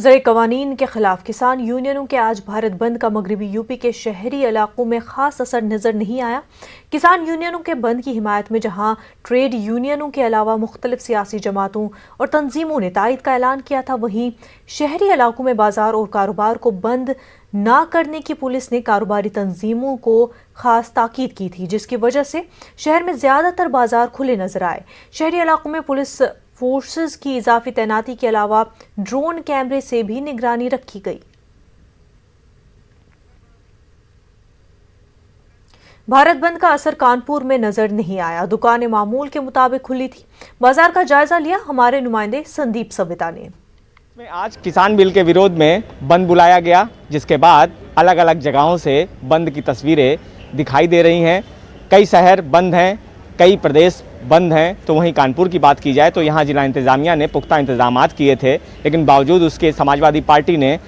ज़राए कवानीन के खिलाफ किसान यूनियनों के आज भारत बंद का मगरबी यूपी के शहरी इलाकों में खास असर नजर नहीं आया। किसान यूनियनों के बंद की हिमायत में जहां ट्रेड यूनियनों के अलावा मुख्तलिफ सियासी जमातों और तंजीमों ने तायद का ऐलान किया था, वहीं शहरी इलाकों में बाजार और कारोबार को बंद ना करने की पुलिस ने कारोबारी तंजीमों को खास ताकीद की थी, जिसकी वजह से शहर में ज्यादातर बाजार खुले नजर आए। शहरी इलाकों में पुलिस फोर्सेस की इजाफी तैनाती के अलावा ड्रोन कैमरे से भी निगरानी रखी गई। भारत बंद का असर कानपुर में नजर नहीं आया। दुकानें मामूल के मुताबिक खुली थी। बाजार का जायजा लिया हमारे नुमाइंदे संदीप सविता ने। आज किसान बिल के विरोध में बंद बुलाया गया, जिसके बाद अलग अलग जगहों से बंद की तस्वीरें दिखाई दे रही हैं। कई शहर बंद हैं, कई प्रदेश बंद हैं। तो वहीं कानपुर की बात की जाए तो यहाँ जिला इंतज़ामिया ने पुख्ता इंतजामात किए थे, लेकिन बावजूद उसके समाजवादी पार्टी ने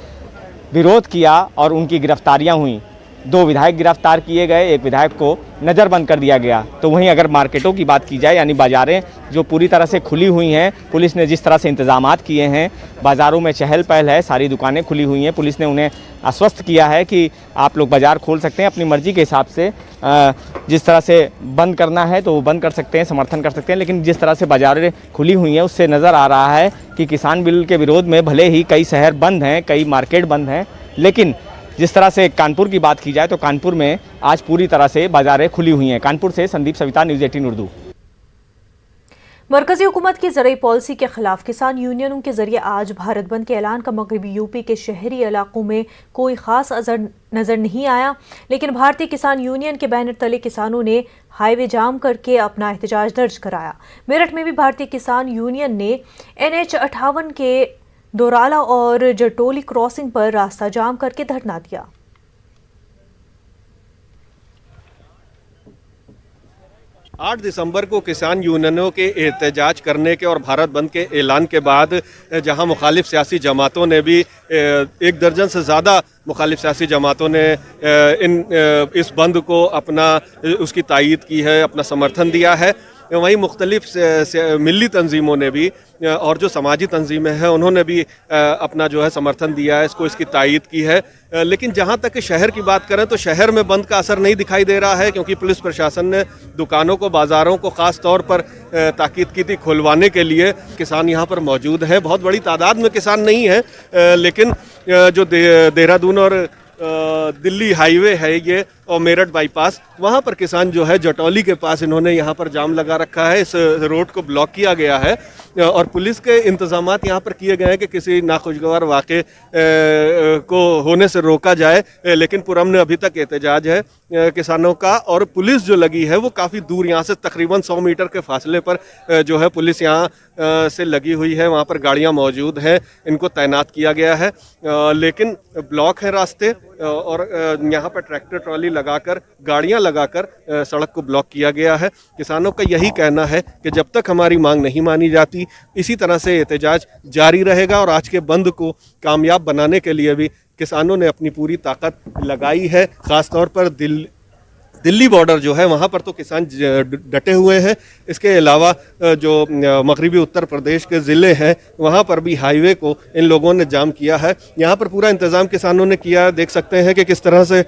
विरोध किया और उनकी गिरफ्तारियाँ हुई। 2 विधायक गिरफ्तार किए गए, 1 विधायक को नज़रबंद कर दिया गया। तो वहीं अगर मार्केटों की बात की जाए, यानी बाज़ारें जो पूरी तरह से खुली हुई हैं, पुलिस ने जिस तरह से इंतजामात किए हैं, बाज़ारों में चहल पहल है, सारी दुकानें खुली हुई हैं। पुलिस ने उन्हें आश्वस्त किया है कि आप लोग बाज़ार खोल सकते हैं, अपनी मर्ज़ी के हिसाब से जिस तरह से बंद करना है तो वो बंद कर सकते हैं, समर्थन कर सकते हैं। लेकिन जिस तरह से बाज़ारें खुली हुई हैं उससे नज़र आ रहा है कि किसान बिल के विरोध में भले ही कई शहर बंद हैं, कई मार्केट बंद हैं, लेकिन जिस तरह से कानपुर की बात की जाए तो कानपुर में आज पूरी तरह से बाज़ारें खुली हुई हैं। कानपुर से संदीप सविता, न्यूज़ 18 उर्दू। मरकजी हुकूमत की ज़राई पॉलिसी के खिलाफ किसान यूनियनों के जरिए आज भारत बंद के ऐलान का मगरबी यूपी के शहरी इलाकों में कोई खास असर नजर नहीं आया। लेकिन भारतीय किसान यूनियन के बैनर तले किसानों ने हाईवे जाम करके अपना एहतजाज दर्ज कराया। मेरठ में भी भारतीय किसान यूनियन ने NH 58 के दोराला और जटोली क्रॉसिंग पर रास्ता जाम करके धरना दिया। 8 दिसंबर को किसान यूनियनों के एहतजाज करने के और भारत बंद के ऐलान के बाद जहां मुखालिफ सियासी जमातों ने भी 1 दर्जन से ज़्यादा मुखालिफ सियासी जमातों ने इस बंद को उसकी तायीद की है, अपना समर्थन दिया है। वहीं मुख्तलिफ मिली तंजीमों ने भी और जो समाजी तंजीमें हैं उन्होंने भी अपना जो है समर्थन दिया है, इसकी तायीद की है। लेकिन जहां तक शहर की बात करें तो शहर में बंद का असर नहीं दिखाई दे रहा है, क्योंकि पुलिस प्रशासन ने दुकानों को, बाज़ारों को ख़ास तौर पर ताकीद की थी खुलवाने के लिए। किसान यहां पर मौजूद है, बहुत बड़ी तादाद में किसान नहीं है, लेकिन जो देहरादून और दिल्ली हाईवे है ये और मेरठ बाईपास, वहाँ पर किसान जो है जटौली के पास इन्होंने यहाँ पर जाम लगा रखा है। इस रोड को ब्लॉक किया गया है और पुलिस के इंतजामात यहाँ पर किए गए हैं कि किसी नाखुशगवार वाक़े को होने से रोका जाए। लेकिन पुरअमन अभी तक एहतजाज है किसानों का, और पुलिस जो लगी है वो काफ़ी दूर यहाँ से तकरीबन 100 मीटर के फासले पर जो है पुलिस यहाँ से लगी हुई है। वहाँ पर गाड़ियाँ मौजूद हैं, इनको तैनात किया गया है, लेकिन ब्लॉक है रास्ते और यहाँ पर ट्रैक्टर ट्रॉली लगाकर, गाड़ियाँ लगाकर सड़क को ब्लॉक किया गया है। किसानों का यही कहना है कि जब तक हमारी मांग नहीं मानी जाती इसी तरह से एहतजाज जारी रहेगा, और आज के बंद को कामयाब बनाने के लिए भी किसानों ने अपनी पूरी ताकत लगाई है। ख़ास तौर पर दिल्ली बॉर्डर जो है वहाँ पर तो किसान डटे हुए हैं। इसके अलावा जो मगरबी उत्तर प्रदेश के ज़िले हैं वहाँ पर भी हाईवे को इन लोगों ने जाम किया है। यहाँ पर पूरा इंतज़ाम किसानों ने किया। देख सकते हैं कि किस तरह से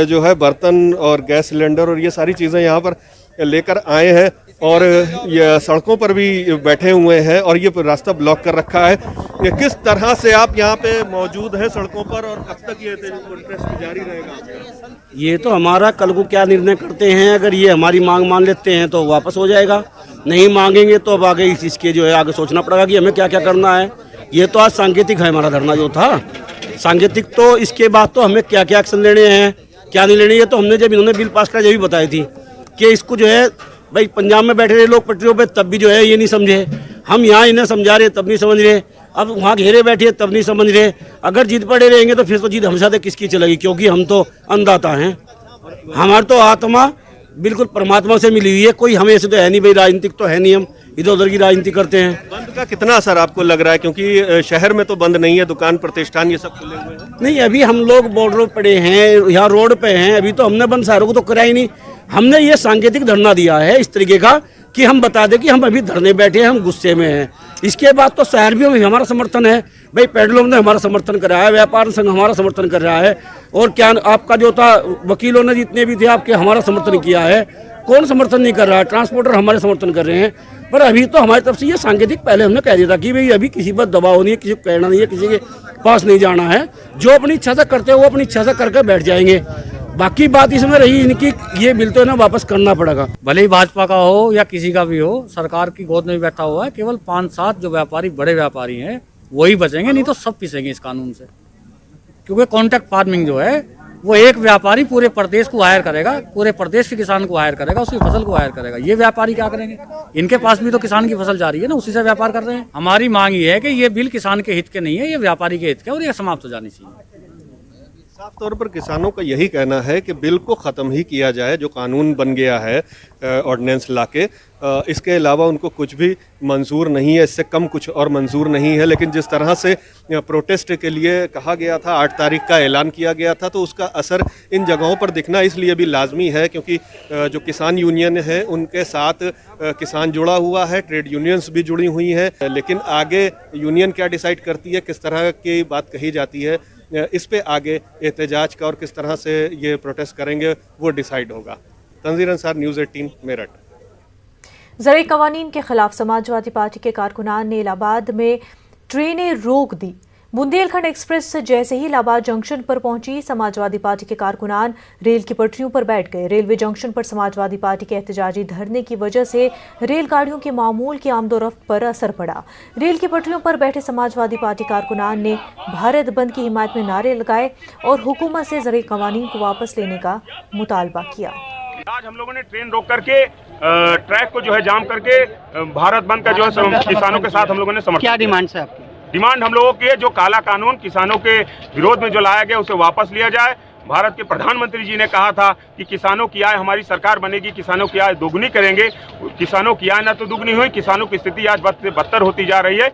जो है बर्तन और गैस सिलेंडर और ये सारी चीज़ें यहाँ पर लेकर आए हैं, और ये सड़कों पर भी बैठे हुए हैं और ये रास्ता ब्लॉक कर रखा है। ये किस तरह से आप यहाँ पे मौजूद हैं सड़कों पर, और कब तक ये प्रोटेस्ट जारी रहेगा? ये तो हमारा कल को क्या निर्णय करते हैं, अगर ये हमारी मांग मान लेते हैं तो वापस हो जाएगा, नहीं मांगेंगे तो अब आगे इसके जो है आगे सोचना पड़ेगा कि हमें क्या क्या करना है। ये तो आज सांकेतिक है हमारा धरना जो था, सांकेतिक। तो इसके बाद तो हमें क्या क्या एक्शन लेने हैं, क्या नहीं लेने, ये तो हमने जब इन्होंने बिल पास करा जब भी बताई थी कि इसको जो है भाई पंजाब में बैठे रहे लोग पटरियों पे, तब भी जो है ये नहीं समझे। हम यहाँ इन्हें समझा रहे तब नहीं समझ रहे, अब वहाँ घेरे बैठे तब नहीं समझ रहे। अगर जिद पड़े रहेंगे तो फिर तो जिद हमसे किसकी चलेगी, क्योंकि हम तो अन्नदाता हैं। हमारी तो आत्मा बिल्कुल परमात्मा से मिली हुई है। कोई हमें ऐसे तो है नहीं भाई, राजनीतिक तो है नहीं, हम इधर उधर की राजनीति करते हैं। बंद का कितना असर आपको लग रहा है, क्योंकि शहर में तो बंद नहीं है, दुकान प्रतिष्ठान ये सब खुले हुए हैं? नहीं, अभी हम लोग बॉर्डर पड़े हैं, यहाँ रोड पे हैं, अभी तो हमने बंद शहरों को तो कराया ही नहीं। हमने ये सांकेतिक धरना दिया है इस तरीके का कि हम बता दें कि हम अभी धरने बैठे हैं, हम गुस्से में हैं। इसके बाद तो शहर भी हमारा समर्थन है भाई, पेट्रोल ने हमारा समर्थन कर रहा है, व्यापार संघ हमारा समर्थन कर रहा है, और क्या आपका जो था वकीलों ने जितने भी थे आपके हमारा समर्थन किया है। कौन समर्थन नहीं कर रहा है? ट्रांसपोर्टर हमारे समर्थन कर रहे हैं। पर अभी तो हमारी तरफ से ये सांकेतिक पहले हमने कह दिया था कि भाई अभी किसी पर दबाव नहीं है, किसी को कहना नहीं है, किसी के पास नहीं जाना है। जो अपनी इच्छा से करते हो वो अपनी इच्छा से करके बैठ जाएंगे। बाकी बात इसमें रही इनकी, ये बिल तो ना वापस करना पड़ेगा, भले ही भाजपा का हो या किसी का भी हो, सरकार की गोद में बैठा हुआ है। केवल 5-7 जो व्यापारी बड़े व्यापारी हैं वही बचेंगे, नहीं तो सब पिसेंगे इस कानून से। क्योंकि कॉन्ट्रैक्ट फार्मिंग जो है वो एक व्यापारी पूरे प्रदेश को हायर करेगा, पूरे प्रदेश के किसान को हायर करेगा, उसकी फसल को हायर करेगा। ये व्यापारी क्या करेंगे? इनके पास भी तो किसान की फसल जा रही है ना, उसी से व्यापार कर रहे हैं। हमारी मांग ये है कि ये बिल किसान के हित के नहीं है, ये व्यापारी के हित के, और ये समाप्त हो जानी चाहिए। साफ तौर पर किसानों का यही कहना है कि बिल को ख़त्म ही किया जाए, जो कानून बन गया है ऑर्डिनेंस लाके। इसके अलावा उनको कुछ भी मंजूर नहीं है, इससे कम कुछ और मंजूर नहीं है। लेकिन जिस तरह से प्रोटेस्ट के लिए कहा गया था, 8 तारीख का ऐलान किया गया था, तो उसका असर इन जगहों पर दिखना इसलिए भी लाजमी है क्योंकि जो किसान यूनियन है उनके साथ किसान जुड़ा हुआ है, ट्रेड यूनियंस भी जुड़ी हुई हैं। लेकिन आगे यूनियन क्या डिसाइड करती है, किस तरह की बात कही जाती है, इस पे आगे एहतजाज का और किस तरह से ये प्रोटेस्ट करेंगे वो डिसाइड होगा। तंजीर अंसार, न्यूज़ 18 मेरठ। ज़राई कवानीन के खिलाफ समाजवादी पार्टी के कारकुनान ने इलाहाबाद में ट्रेनें रोक दी। बुंदेलखंड एक्सप्रेस जैसे ही इलाहाबाद जंक्शन पर पहुंची, समाजवादी पार्टी के कारकुनान रेल की पटरियों पर बैठ गए। रेलवे जंक्शन पर समाजवादी पार्टी के एहतजाजी धरने की वजह से रेलगाड़ियों के मामूल की आमदोरफ्त पर असर पड़ा। रेल की पटरियों पर बैठे समाजवादी पार्टी कारकुनान ने भारत बंद की हिमायत में नारे लगाए और हुकूमत से ज़राई कवानीन को वापस लेने का मुतालबा किया। आज हम लोगों ने ट्रेन रोक करके ट्रैक को जो है जाम करके भारत बंद का जो है किसानों के साथ हम लोगों ने समर्थन। क्या डिमांड है आपकी? डिमांड हम लोगों की है, जो काला कानून किसानों के विरोध में जो लाया गया उसे वापस लिया जाए। भारत के प्रधानमंत्री जी ने कहा था कि किसानों की आय हमारी सरकार बनेगी, किसानों की आय दोगुनी करेंगे। किसानों की आय न तो दुगनी हुई, किसानों की स्थिति आज बदतर होती जा रही है।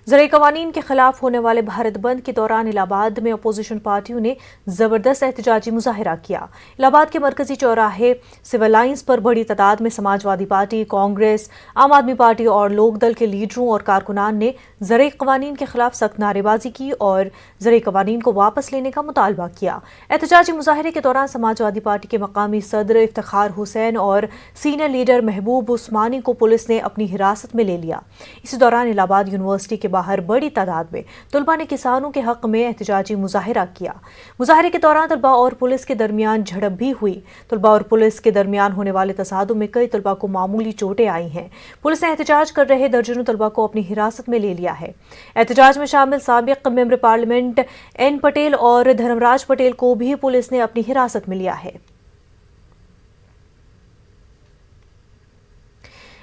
ज़राई कवानीन के खिलाफ होने वाले भारत बंद के दौरान इलाहाबाद में अपोजिशन पार्टियों ने जबरदस्त एहतजाजी मुजाहिरा किया। इलाहाबाद के मरकजी चौराहे सिविल लाइंस पर बड़ी तादाद में समाजवादी पार्टी, कांग्रेस, आम आदमी पार्टी और लोकदल के लीडरों और कारकुनान ने ज़राई कवानीन के खिलाफ सख्त नारेबाजी की और ज़राई कवानीन को वापस लेने का मुतालबा किया। एहतजाजी मुजाहिरे के दौरान समाजवादी पार्टी के मकामी सदर इफ्तिखार हुसैन और सीनियर लीडर महबूब उस्मानी को पुलिस ने अपनी हिरासत में ले लिया। इसी दौरान इलाहाबाद यूनिवर्सिटी के बाहर बड़ी तादाद में तलबा ने किसानों के हक में एहतजाजी मुजाहिरा किया। मुजाहिरे के दौरान तलबा और पुलिस के दरमियान झड़प भी हुई। तलबा और पुलिस के दरमियान होने वाले तसादुम में कई तलबा को मामूली चोटें आई हैं। पुलिस ने एहतजाज कर रहे दर्जनों तलबा को अपनी हिरासत में ले लिया है। एहतजाज में शामिल साबिक मेंबर पार्लियामेंट एन पटेल और धर्मराज पटेल को भी पुलिस ने अपनी हिरासत में लिया है।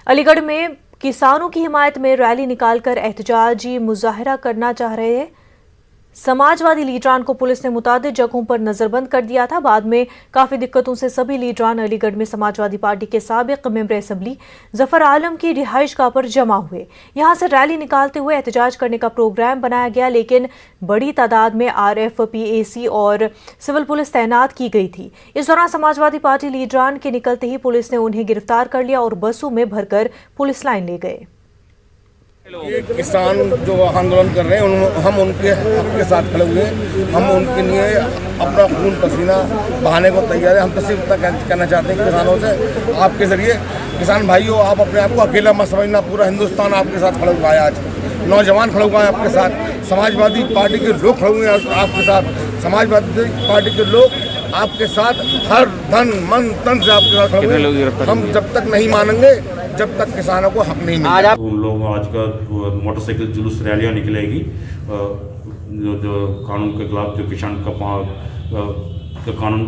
अलीगढ़ में किसानों की हिमायत में रैली निकालकर एहतजाजी मुजाहिरा करना चाह रहे हैं समाजवादी लीडरान को पुलिस ने मुतादिद जगहों पर नजरबंद कर दिया था। बाद में काफी दिक्कतों से सभी लीडरान अलीगढ़ में समाजवादी पार्टी के साबिक मेंबर असेंबली जफर आलम की रिहाइशगाह पर जमा हुए। यहां से रैली निकालते हुए एहतजाज करने का प्रोग्राम बनाया गया, लेकिन बड़ी तादाद में RF, PAC और सिविल पुलिस तैनात की गई थी। इस दौरान समाजवादी पार्टी लीडरान के निकलते ही पुलिस ने उन्हें गिरफ्तार कर लिया और बसों में भरकर पुलिस लाइन ले गए। ये किसान जो आंदोलन कर रहे हैं हम उनके हक के साथ खड़े हुए हैं। हम उनके लिए अपना खून पसीना बहाने को तैयार है। हम तो सिर्फ इतना कहना चाहते हैं कि किसानों से, आपके जरिए किसान भाइयों, आप अपने आप को अकेला मत समझना, पूरा हिंदुस्तान आपके साथ खड़ा हुआ है। आज नौजवान खड़े हुआ है आपके साथ, समाजवादी पार्टी के लोग खड़े हुए हैं आपके साथ, समाजवादी पार्टी के लोग आपके साथ हर धन मन तन से आपके साथ खड़े हुए। हम जब तक नहीं मानेंगे जब तक किसानों को हक नहीं मिलेगा। उन लोग आज का मोटरसाइकिल जुलूस रैलियाँ निकलेगी जो कानून के खिलाफ, जो किसान का कानून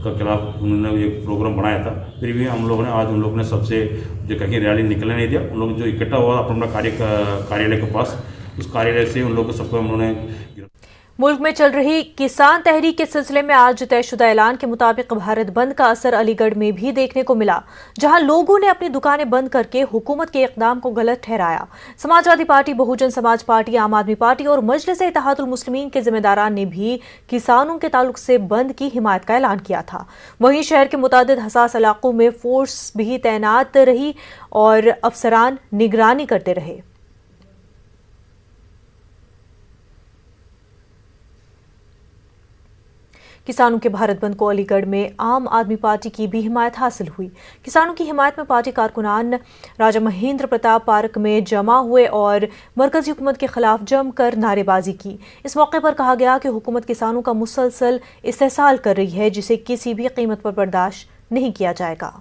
के खिलाफ उन्होंने एक प्रोग्राम बनाया था। फिर भी हम लोगों ने आज उन लोगों ने सबसे जो कहीं रैली निकलने नहीं दिया। उन लोग जो इकट्ठा हुआ अपना कार्यालय के पास, उस कार्यालय से उन लोगों को सबको उन्होंने मुल्क में चल रही किसान तहरीक के सिलसिले में आज तयशुदा ऐलान के मुताबिक भारत बंद का असर अलीगढ़ में भी देखने को मिला, जहां लोगों ने अपनी दुकानें बंद करके हुकूमत के इक़दाम को गलत ठहराया। समाजवादी पार्टी, बहुजन समाज पार्टी, आम आदमी पार्टी और मजलिस-ए-इत्तेहादुल मुस्लिमीन के जिम्मेदारान ने भी किसानों के ताल्लुक से बंद की हिमायत का ऐलान किया था। वहीं शहर के मुतादिद हसास इलाकों में फोर्स भी तैनात रही और अफसरान निगरानी करते रहे। किसानों के भारत बंद को अलीगढ़ में आम आदमी पार्टी की भी हिमायत हासिल हुई। किसानों की हिमायत में पार्टी कारकुनान राजा महेंद्र प्रताप पार्क में जमा हुए और मरकजी हुकूमत के खिलाफ जमकर नारेबाजी की। इस मौके पर कहा गया कि हुकूमत किसानों का मुसलसल इस्तेहसाल कर रही है, जिसे किसी भी कीमत पर बर्दाश्त नहीं किया जाएगा।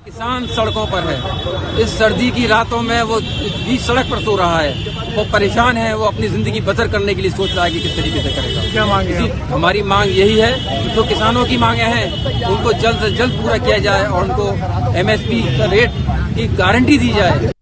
किसान सड़कों पर है, इस सर्दी की रातों में वो बीच सड़क पर सो रहा है, वो परेशान है, वो अपनी जिंदगी बसर करने के लिए सोच रहा है कि किस तरीके से करेगा। क्या मांगे हमारी मांग यही है, जो किसानों की मांगे हैं उनको जल्द से जल्द पूरा किया जाए और उनको MSP का रेट की गारंटी दी जाए।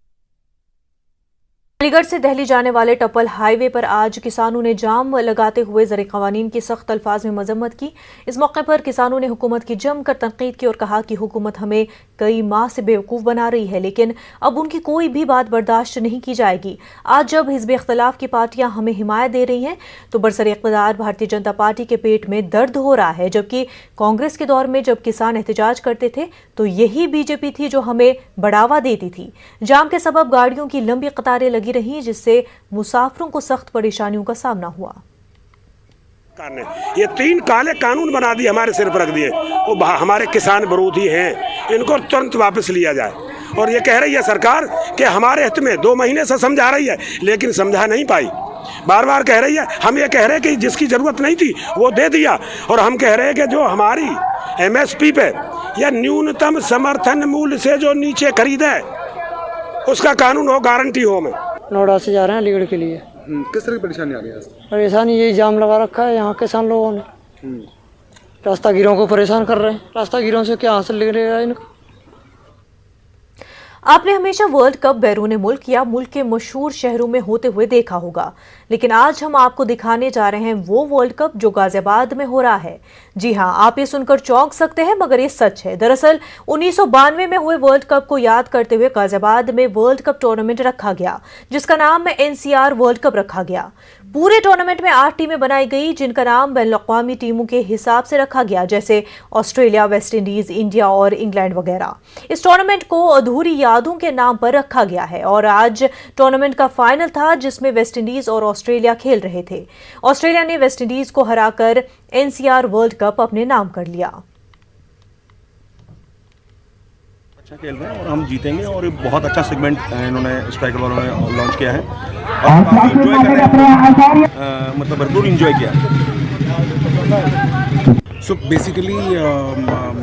अलीगढ़ से दिल्ली जाने वाले टप्पल हाईवे पर आज किसानों ने जाम लगाते हुए ज़र क़वानीन की सख्त अल्फाज में मजम्मत की। इस मौके पर किसानों ने हुकूमत की जमकर तनकीद की और कहा कि हुकूमत हमें कई माह से बेवकूफ़ बना रही है, लेकिन अब उनकी कोई भी बात बर्दाश्त नहीं की जाएगी। आज जब हिज़्ब इख्तिलाफ की पार्टियां हमें हिमायत दे रही हैं तो बरसर इक़्तिदार भारतीय जनता पार्टी के पेट में दर्द हो रहा है, जबकि कांग्रेस के दौर में जब किसान एहतजाज करते थे तो यही बीजेपी थी जो हमें बढ़ावा देती थी। जाम के सबब गाड़ियों की लंबी कतारें लगी रही, जिससे मुसाफिरों को सख्त परेशानियों का सामना हुआ। ये 3 काले कानून बना दिए, हमारे सिर पर रख दिए। वो हमारे किसान विरोधी हैं, इनको तुरंत वापस लिया जाए। और ये कह रही है सरकार कि हमारे हित में 2 महीने से समझा रही है, लेकिन समझा नहीं पाई। बार बार कह रही है, हम ये कह रहे हैं कि जिसकी जरूरत नहीं थी वो दे दिया, और हम कह रहे हैं कि जो हमारी MSP पे या न्यूनतम समर्थन मूल्य से जो नीचे खरीदे उसका कानून हो, गारंटी हो। में नोएडा से जा रहे हैं अलीगढ़ के लिए। किस तरह की परेशानी आ रही है? परेशानी यही जाम लगा रखा है यहाँ किसान लोगों ने। रास्तागीरों को परेशान कर रहे हैं। रास्तागीरों से क्या हासिल निकलेगा इनको? आपने हमेशा वर्ल्ड कप बैरून मुल्क या मुल्क के मशहूर शहरों में होते हुए देखा होगा, लेकिन आज हम आपको दिखाने जा रहे हैं वो वर्ल्ड कप जो गाजियाबाद में हो रहा है। जी हां, आप ये सुनकर चौंक सकते हैं, मगर ये सच है। दरअसल 1992 में हुए वर्ल्ड कप को याद करते हुए गाजियाबाद में वर्ल्ड कप टूर्नामेंट रखा गया, जिसका नाम NCR वर्ल्ड कप रखा गया। पूरे टूर्नामेंट में 8 टीमें बनाई गई, जिनका नाम बैनुल-अक़वामी टीमों के हिसाब से रखा गया, जैसे ऑस्ट्रेलिया, वेस्ट इंडीज, इंडिया और इंग्लैंड वगैरह। इस टूर्नामेंट को अधूरी यादों के नाम पर रखा गया है और आज टूर्नामेंट का फाइनल था, जिसमें वेस्ट इंडीज और ऑस्ट्रेलिया खेल रहे थे। ऑस्ट्रेलिया ने वेस्ट इंडीज को हराकर NCR वर्ल्ड कप अपने नाम कर लिया। अच्छा खेल रहे हैं और हम जीतेंगे, और ये बहुत अच्छा सेगमेंट इन्होंने स्ट्राइकर वालों ने लॉन्च किया है और काफ़ी इंजॉय कर रहे हैं, मतलब भरपूर इंजॉय किया। सो बेसिकली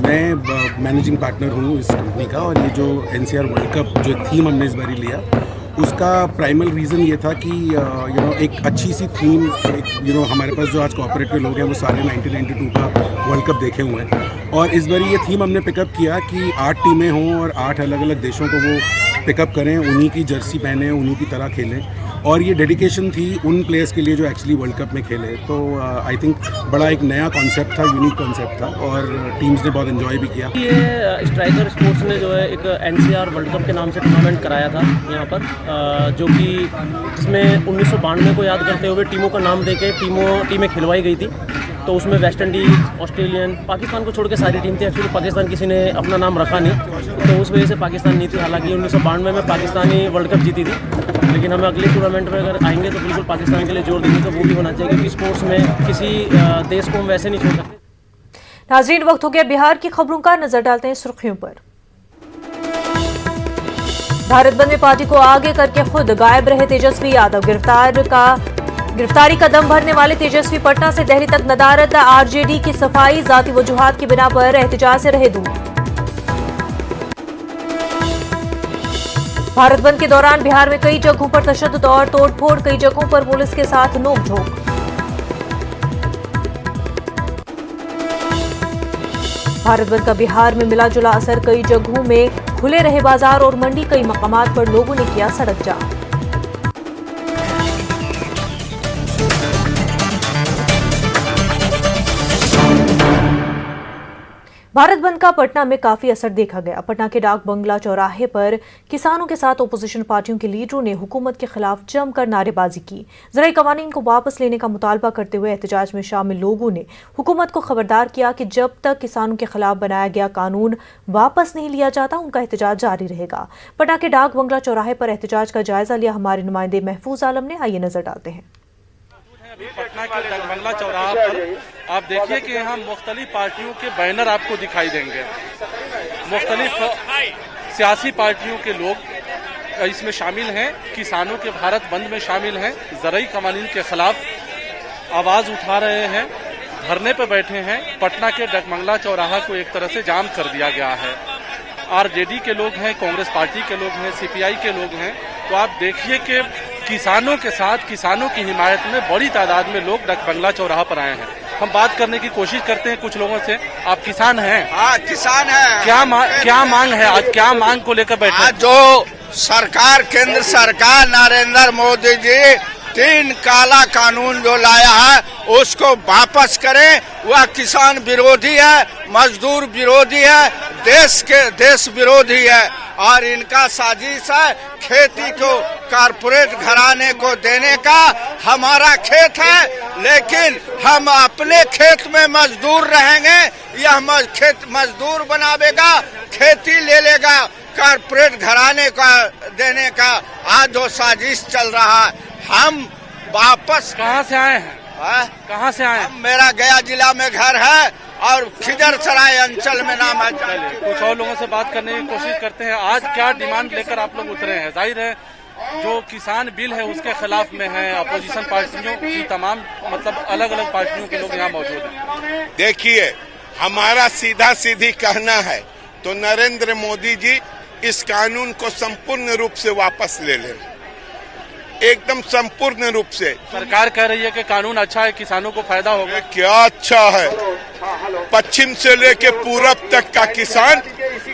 मैं मैनेजिंग पार्टनर हूँ इस कंपनी का, और ये जो NCR वर्ल्ड कप जो थीम हमने इस बारी लिया, उसका प्राइमल रीज़न ये था कि एक अच्छी सी थीम, हमारे पास जो आज कॉर्पोरेट के लोग हैं वो सारे 1992 का वर्ल्ड कप देखे हुए हैं, और इस बारी ये थीम हमने पिकअप किया कि 8 टीमें हों और 8 अलग अलग देशों को वो पिकअप करें, उन्हीं की जर्सी पहने, उन्हीं की तरह खेलें, और ये डेडिकेशन थी उन प्लेयर्स के लिए जो एक्चुअली वर्ल्ड कप में खेले। तो आई थिंक बड़ा एक नया कॉन्सेप्ट था, यूनिक कॉन्सेप्ट था, और टीम्स ने बहुत एंजॉय भी किया। ये स्ट्राइकर स्पोर्ट्स ने जो है एक NCR वर्ल्ड कप के नाम से टूर्नामेंट कराया था यहाँ पर, जो कि जिसमें 1992 को याद करते हुए टीमों का नाम देके टीमें खिलवाई गई थी। तो उसमें वेस्ट इंडीज, ऑस्ट्रेलियन, पाकिस्तान को छोड़ के सारी टीम थी। एक्चुअली पाकिस्तान किसी ने अपना नाम रखा नहीं, तो उस वजह से पाकिस्तान नहीं थी। हालांकि 1992 में पाकिस्तानी वर्ल्ड कप जीती थी, लेकिन हम अगले टूर्नामेंट में अगर आएंगे तो बिल्कुल पाकिस्तान के लिए जोर देंगे, तो वो भी होना चाहिए, क्योंकि स्पोर्ट्स में किसी देश को हम वैसे नहीं छोड़ सकते। नाज़रीन, वक्त हो गया बिहार की खबरों का। नजर डालते हैं सुर्खियों पर। भारत बंद में पार्टी को आगे करके खुद गायब रहे तेजस्वी यादव। गिरफ्तारी का दम भरने वाले तेजस्वी पटना से दिल्ली तक नदारद। RJD की सफाई, जाती वजूहात की बिना पर एहतजाज से रहे दूर। भारत बंद के दौरान बिहार में कई जगहों पर तशद्दुद और तोड़फोड़, कई जगहों पर पुलिस के साथ नोकझोंक। भारत बंद का बिहार में मिला जुला असर, कई जगहों में खुले रहे बाजार और मंडी, कई मकामात पर लोगों ने किया सड़क जाम। भारत बंद का पटना में काफी असर देखा गया। पटना के डाक बंगला चौराहे पर किसानों के साथ ओपोजिशन पार्टियों के लीडरों ने हुकूमत के खिलाफ जमकर नारेबाजी की। ज़राई कवानीन को वापस लेने का मुतालबा करते हुए एहतजाज में शामिल लोगों ने हुकूमत को खबरदार किया कि जब तक किसानों के खिलाफ बनाया गया कानून वापस नहीं लिया जाता, उनका एहतजाज जारी रहेगा। पटना के डाक बंगला चौराहे पर एहतजाज का जायजा लिया हमारे नुमाइंदे महफूज आलम ने। आइए नजर डालते हैं। पटना के डाक बंगला चौराहा पर आप देखिए कि यहाँ मुख्तलिफ पार्टियों के बैनर आपको दिखाई देंगे। मुख्तलिफ सियासी पार्टियों के लोग इसमें शामिल हैं। किसानों के भारत बंद में शामिल हैं। ज़राई कवानीन के खिलाफ आवाज उठा रहे हैं, धरने पर बैठे हैं। पटना के डाक बंगला चौराहा को एक तरह से जाम कर दिया गया है। आरजेडी के लोग हैं, कांग्रेस पार्टी के लोग हैं, सीपीआई के लोग हैं। तो आप देखिए कि किसानों के साथ, किसानों की हिमायत में बड़ी तादाद में लोग डाक बंगला चौराहा पर आए हैं। हम बात करने की कोशिश करते हैं कुछ लोगों से। आप किसान हैं? हाँ, किसान हैं। क्या मांग है आज? क्या मांग को लेकर बैठे? आज जो सरकार, केंद्र सरकार नरेंद्र मोदी जी 3 काला कानून जो लाया है उसको वापस करें। वह किसान विरोधी है, मजदूर विरोधी है, देश विरोधी है और इनका साजिश है खेती को कारपोरेट घराने को देने का। हमारा खेत है लेकिन हम अपने खेत में मजदूर रहेंगे, यह खेत मजदूर बनावेगा, खेती ले लेगा, कारपोरेट घराने का देने का आज जो साजिश चल रहा है। हम वापस कहाँ से आए हैं? कहाँ से आए? मेरा गया जिला में घर है और खिजरसराय अंचल में नाम है। कुछ और लोगों से बात करने की कोशिश करते हैं। आज क्या डिमांड लेकर आप लोग उतरे हैं? जाहिर है जो किसान बिल है उसके खिलाफ में है। अपोजिशन पार्टियों की तमाम अलग अलग पार्टियों के लोग यहाँ मौजूद हैं। देखिए, हमारा सीधा सीधी कहना है तो नरेंद्र मोदी जी इस कानून को संपूर्ण रूप से वापस ले लें, एकदम संपूर्ण रूप से। सरकार कह रही है कि कानून अच्छा है, किसानों को फायदा होगा। क्या अच्छा है? पश्चिम से लेके पूरब तक का किसान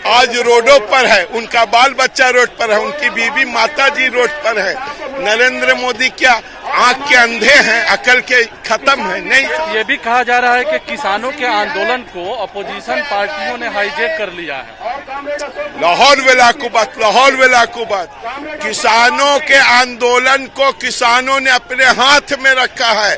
आज रोडों पर है, उनका बाल बच्चा रोड पर है, उनकी बीवी माता जी रोड पर है। नरेंद्र मोदी क्या आंख के अंधे हैं, अकल के खत्म है? नहीं। ये भी कहा जा रहा है कि किसानों के आंदोलन को अपोजिशन पार्टियों ने हाईजैक कर लिया है। लाहौल वेलाकुबात किसानों के आंदोलन को किसानों ने अपने हाथ में रखा है।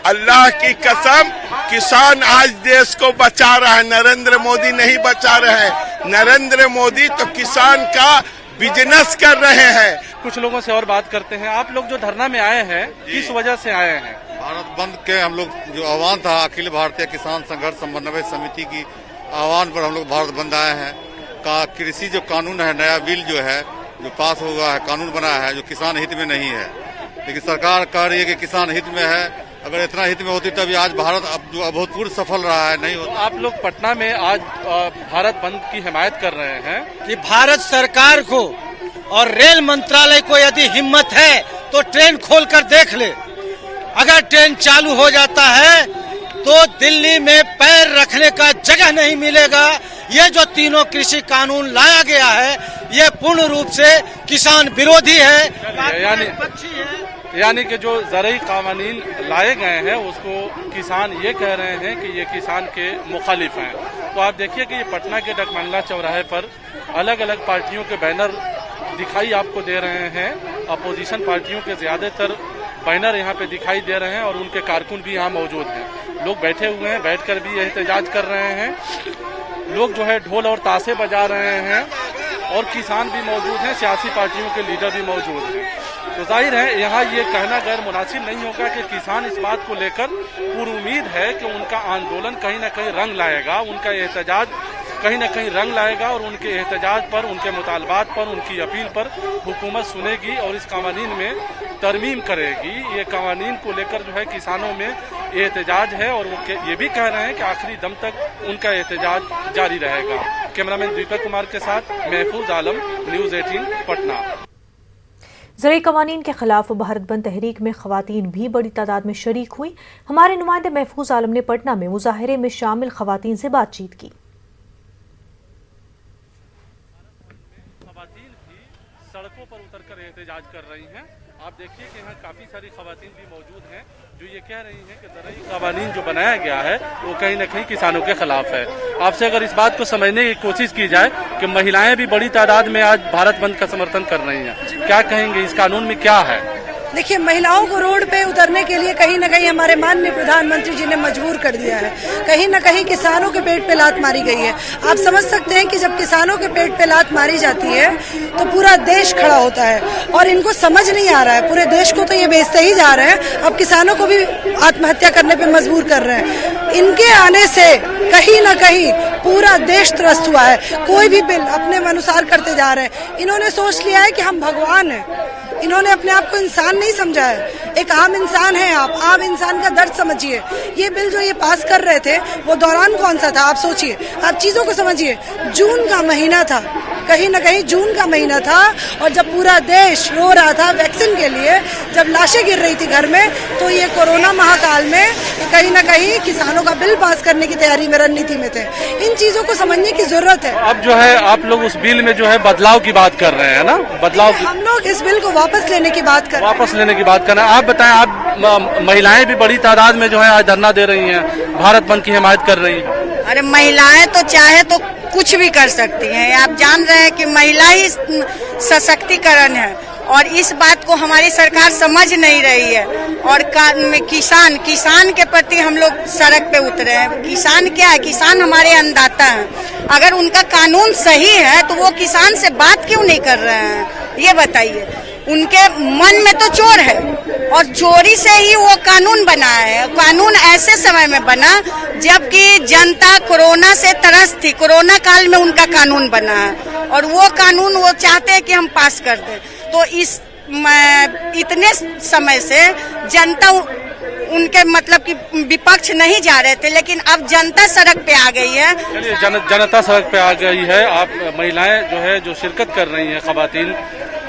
अल्लाह की कसम, किसान आज देश को बचा रहा है, नरेंद्र मोदी नहीं बचा रहे हैं। नरेंद्र मोदी तो किसान का बिजनेस कर रहे हैं। कुछ लोगों से और बात करते हैं। आप लोग जो धरना में आए हैं, किस वजह से आए हैं? भारत बंद के हम लोग जो आह्वान था अखिल भारतीय किसान संघर्ष समन्वय समिति की आह्वान पर हम लोग भारत बंद आए हैं। कृषि जो कानून है, नया बिल जो है, जो पास हुआ है, कानून बना है, जो किसान हित में नहीं है, लेकिन सरकार कह रही है कि किसान हित में है। अगर इतना हित में होती तभी आज भारत अब जो अभूतपूर्व सफल रहा है, नहीं होता। आप लोग पटना में आज भारत बंद की हिमायत कर रहे हैं कि भारत सरकार को और रेल मंत्रालय को यदि हिम्मत है तो ट्रेन खोलकर देख ले। अगर ट्रेन चालू हो जाता है तो दिल्ली में पैर रखने का जगह नहीं मिलेगा। ये जो तीनों कृषि कानून लाया गया है ये पूर्ण रूप से किसान विरोधी है। यानी कि जो ज़राई कानून लाए गए हैं उसको किसान ये कह रहे हैं कि ये किसान के मुखालिफ हैं। तो आप देखिए कि ये पटना के डाक बंगला चौराहे पर अलग अलग पार्टियों के बैनर दिखाई आपको दे रहे हैं। अपोजिशन पार्टियों के ज़्यादातर बैनर यहाँ पे दिखाई दे रहे हैं और उनके कारकुन भी यहाँ मौजूद हैं। लोग बैठे हुए हैं, बैठकर भी एहतजाज कर रहे हैं। लोग जो है ढोल और ताशे बजा रहे हैं और किसान भी मौजूद हैं, सियासी पार्टियों के लीडर भी मौजूद हैं। तो जाहिर है यहाँ ये कहना गैर मुनासिब नहीं होगा कि किसान इस बात को लेकर पूरी उम्मीद है कि उनका आंदोलन कहीं ना कहीं रंग लाएगा, उनका एहतजाज कहीं ना कहीं रंग लाएगा और उनके एहतजाज पर, उनके मुतालबात पर, उनकी अपील पर हुकूमत सुनेगी और इस कानून में तरमीम करेगी। ये कानून को लेकर जो है किसानों में एहतजाज है और वो ये भी कह रहे हैं कि आखिरी दम तक उनका एहतजाज जारी रहेगा। कैमरामैन दीपक कुमार के साथ महफूज आलम, न्यूज़ 18 पटना। ज़राई कवानीन के खिलाफ भारत बंद तहरीक में खवातीन भी बड़ी तादाद में शरीक हुई। हमारे नुमाइंदे महफूज आलम ने पटना में मुजाहरे में शामिल खवातीन से बातचीत की। सड़कों पर उतरकर एहतजाज कर रही हैं। आप देखिए कि यहाँ काफ़ी सारी खवातीन भी मौजूद हैं जो ये कह रही हैं कि ज़रूरी कानून जो बनाया गया है वो कहीं न कहीं किसानों के खिलाफ है। आपसे अगर इस बात को समझने की कोशिश की जाए कि महिलाएं भी बड़ी तादाद में आज भारत बंद का समर्थन कर रही हैं, क्या कहेंगे इस कानून में क्या है? देखिए, महिलाओं को रोड पे उतरने के लिए कहीं न कहीं हमारे माननीय प्रधानमंत्री जी ने मजबूर कर दिया है। कहीं न कहीं किसानों के पेट पे लात मारी गई है। आप समझ सकते हैं कि जब किसानों के पेट पे लात मारी जाती है तो पूरा देश खड़ा होता है और इनको समझ नहीं आ रहा है। पूरे देश को तो ये बेचते ही जा रहे हैं, अब किसानों को भी आत्महत्या करने पे मजबूर कर रहे हैं। इनके आने से कहीं न कहीं पूरा देश त्रस्त हुआ है। कोई भी बिल अपने अनुसार करते जा रहे हैं। इन्होंने सोच लिया है कि हम भगवान हैं। इन्होंने अपने आप को इंसान नहीं समझा है। एक आम इंसान है आप, आम इंसान का दर्द समझिए। ये बिल जो ये पास कर रहे थे वो दौरान कौन सा था, आप सोचिए, आप चीजों को समझिए। जून का महीना था, कहीं न कहीं जून का महीना था, और जब पूरा देश रो रहा था वैक्सीन के लिए, जब लाशें गिर रही थी घर में, तो ये कोरोना महाकाल में कहीं न कहीं किसानों का बिल पास करने की तैयारी में, रणनीति में थे। इन चीजों को समझने की जरूरत है। अब जो है आप लोग उस बिल में जो है बदलाव की बात कर रहे हैं ना, बदलाव हम लोग इस बिल को वापस लेने की बात कर रहे हैं। वापस लेने की बात कर रहे हैं। आप बताएं, आप महिलाएं भी बड़ी तादाद में जो है आज धरना दे रही हैं, भारत बंद की हिमायत कर रही हैं। अरे महिलाएं तो चाहे तो कुछ भी कर सकती हैं। आप जान रहे हैं कि महिला ही सशक्तिकरण है और इस बात को हमारी सरकार समझ नहीं रही है। और किसान के प्रति हम लोग सड़क पे उतरे हैं। किसान क्या है? किसान हमारे अन्नदाता हैं। अगर उनका कानून सही है तो वो किसान से बात क्यों नहीं कर रहे हैं, ये बताइए। उनके मन में तो चोर है और चोरी से ही वो कानून बना है। कानून ऐसे समय में बना जबकि जनता कोरोना से त्रस्त थी। कोरोना काल में उनका कानून बना है और वो कानून वो चाहते हैं कि हम पास कर दें। तो इस इतने समय से जनता उनके मतलब कि विपक्ष नहीं जा रहे थे, लेकिन अब जनता सड़क पे आ गई है। चलिए, जनता सड़क पे आ गई है। आप महिलाएं जो है जो शिरकत कर रही हैं, खवातीन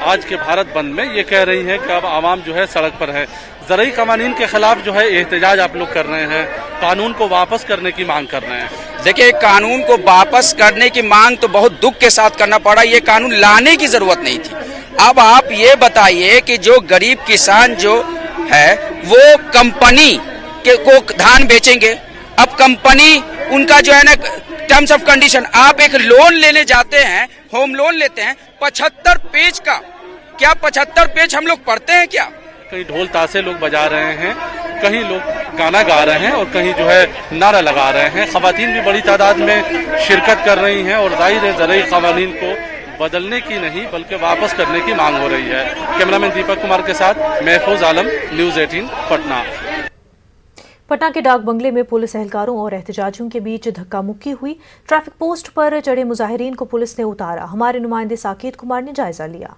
आज के भारत बंद में, ये कह रही हैं कि अब आवाम जो है सड़क पर है। ज़रूरी कानून के खिलाफ जो है एहतजाज आप लोग कर रहे हैं, कानून को वापस करने की मांग कर रहे हैं। देखिए, कानून को वापस करने की मांग तो बहुत दुख के साथ करना पड़ा। ये कानून लाने की जरूरत नहीं थी। अब आप ये बताइए कि जो गरीब किसान जो है वो कंपनी को धान बेचेंगे। अब कंपनी उनका जो है ना टर्म्स ऑफ कंडीशन, आप एक लोन लेने जाते हैं, होम लोन लेते हैं 75 पेज का, क्या 75 पेज हम लोग पढ़ते हैं क्या? कहीं ढोल ताशे लोग बजा रहे हैं, कहीं लोग गाना गा रहे हैं और कहीं जो है नारा लगा रहे हैं। खवातीन भी बड़ी तादाद में शिरकत कर रही हैं और जाहिर है ज़रूरी कानून को बदलने की नहीं बल्कि वापस करने की मांग हो रही है। कैमरामैन दीपक कुमार के साथ महफूज आलम, न्यूज़ 18 पटना। पटना के डाक बंगले में पुलिस एहलकारों और एहतजाजियों के बीच धक्का मुक्की हुई। ट्रैफिक पोस्ट पर चढ़े मुजाहिरीन को पुलिस ने उतारा। हमारे नुमाइंदे साकेत कुमार ने जायजा लिया।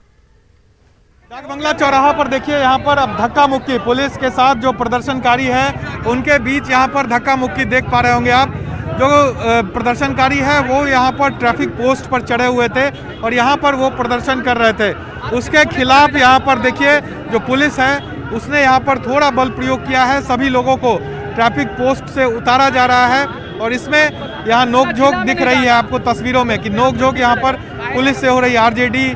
डाक बंगला चौराहा पर देखिए, यहाँ पर अब धक्का मुक्की पुलिस के साथ जो प्रदर्शनकारी है उनके बीच यहाँ पर धक्का मुक्की देख पा रहे होंगे आप। जो प्रदर्शनकारी है वो यहाँ पर ट्रैफिक पोस्ट पर चढ़े हुए थे और यहाँ पर वो प्रदर्शन कर रहे थे। उसके खिलाफ यहाँ पर देखिए जो पुलिस है उसने यहाँ पर थोड़ा बल प्रयोग किया है। सभी लोगों को ट्रैफिक पोस्ट से उतारा जा रहा है और इसमें यहाँ नोकझोंक दिख रही है आपको तस्वीरों में कि नोकझोंक यहाँ पर पुलिस से हो रही है। आरजेडी,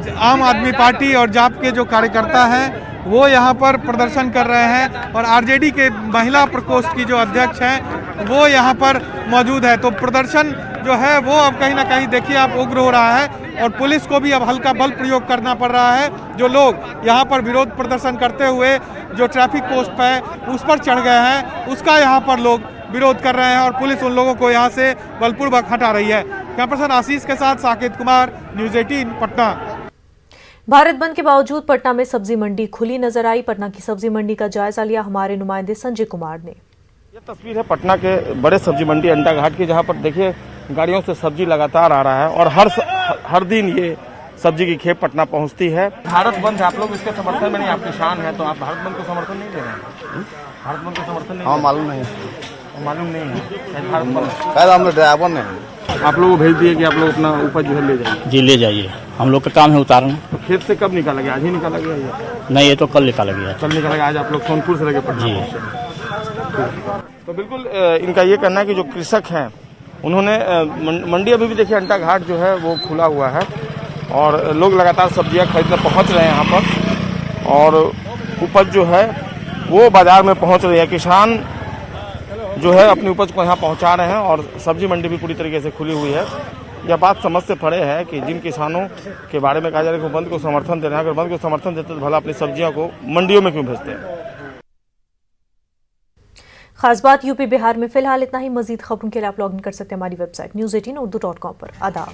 आम आदमी पार्टी और जाप के जो कार्यकर्ता हैं वो यहाँ पर प्रदर्शन कर रहे हैं और आरजेडी के महिला प्रकोष्ठ की जो अध्यक्ष हैं वो यहाँ पर मौजूद है। तो प्रदर्शन जो है वो अब कहीं ना कहीं देखिए आप उग्र हो रहा है और पुलिस को भी अब हल्का बल प्रयोग करना पड़ रहा है। जो लोग यहाँ पर विरोध प्रदर्शन करते हुए जो ट्रैफिक पोस्ट पर उस पर चढ़ गए हैं उसका यहाँ पर लोग विरोध कर रहे हैं और पुलिस उन लोगों को यहाँ से बलपूर्वक हटा रही है। कैमरा पर्सन आशीष के साथ साकेत कुमार, न्यूज़ 18 पटना। भारत बंद के बावजूद पटना में सब्जी मंडी खुली नजर आई। पटना की सब्जी मंडी का जायजा लिया हमारे नुमाइंदे संजय कुमार ने। ये तस्वीर है पटना के बड़े सब्जी मंडी अंडा घाट की, जहां पर देखिए गाड़ियों से सब्जी लगातार आ रहा है और हर दिन ये सब्जी की खेप पटना पहुंचती है। भारत बंद है, आप लोग इसके समर्थन में नहीं, आप किसान हैं तो आप भारत बंद को समर्थन नहीं दे रहे हैं? भारत बंद को समर्थन नहीं? हाँ, मालूम नहीं है भारत बंद। शायद हम लोग ड्राइवर नहीं, आप लोगों को भेज दिए कि आप लोग अपना उपज जो है ले जाइए। जी ले जाइए, हम लोग का काम है उतारना। तो खेत से कब निकाला गया? आज ही निकाला गया ये? नहीं, ये तो कल निकाला गया। कल निकाला गया। आज आप लोग सोनपुर से लगे पटना पहुंचे। तो बिल्कुल इनका ये कहना है कि जो कृषक हैं उन्होंने मंडी अभी भी देखिए अंडा घाट जो है वो खुला हुआ है और लोग लगातार सब्जियां खरीदने पहुंच रहे हैं यहाँ पर और उपज जो है वो बाजार में पहुंच रही है। किसान जो है अपनी उपज को यहाँ पहुंचा रहे हैं और सब्जी मंडी भी पूरी तरीके से खुली हुई है। यह बात समझ से परे है कि जिन किसानों के बारे में कहा जा रहा है कि बंद को समर्थन दे रहे हैं, अगर बंद को समर्थन देते तो भला अपनी सब्जियों को मंडियों में क्यों भेजते हैं। खास बात यूपी बिहार में फिलहाल इतना ही। मजीद खबरों के लिए आप लॉग इन कर सकते हैं हमारी वेबसाइट news18urdu.com पर। आदाब।